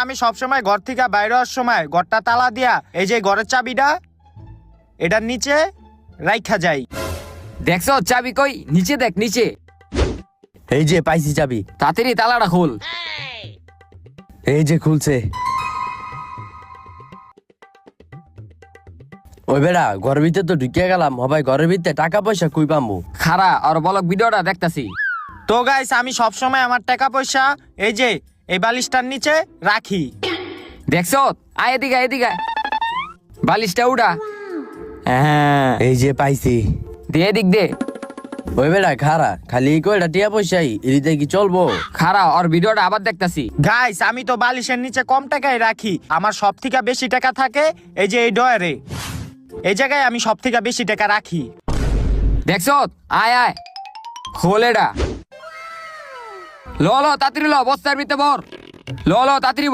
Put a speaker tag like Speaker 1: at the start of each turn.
Speaker 1: আমি সবসময় ঘর থেকে বাইরে হওয়ার সময় ঘরটা তালা দিয়া এই যে ঘরের চাবিটা এটার নিচে রাইখা যাই।
Speaker 2: দেখছো চাবি কই? নিচে দেখ নিচে।
Speaker 3: এই যে পাইছি চাবি,
Speaker 2: তাড়াতাড়ি তালাটা খোল।
Speaker 3: এই যে খুলছে। ওই বেড়া ঘরের ভিতরে তো ঢুকিয়ে গেলাম, হবাই ঘরের ভিতরে টাকা পয়সা কই পামু?
Speaker 2: খারা আর বলক ভিডিওটা দেখতাছি।
Speaker 1: তো গাইস আমি সবসময় আমার টাকা পয়সা এই যে এই বালিশটার নিচে রাখি।
Speaker 2: দেখছো? আয় এদিকে এদিকে, বালিশটা উড়া। হ্যাঁ
Speaker 3: এই যে পাইছি।
Speaker 2: দে এদিক দে।
Speaker 3: ওই বেড়া খারা, খালি এই কয়টা টিয়া পয়সাই এদিকে কি চলবো?
Speaker 2: খারা আর ভিডিওটা আবার দেখতাছি।
Speaker 1: গাইস আমি তো বালিশের নিচে কম টাকায় রাখি, আমার সব থেকে বেশি টাকা থাকে এই যে এই ডয়ারে। এই জায়গায় আমি সব থেকে বেশি টাকা রাখি।
Speaker 2: দেখছো? আয় আয় খোল এটা। ল তাড়াতাড়ি ল, বস্তার ভিতরে ভর। ল তাড়াতাড়ি ভর।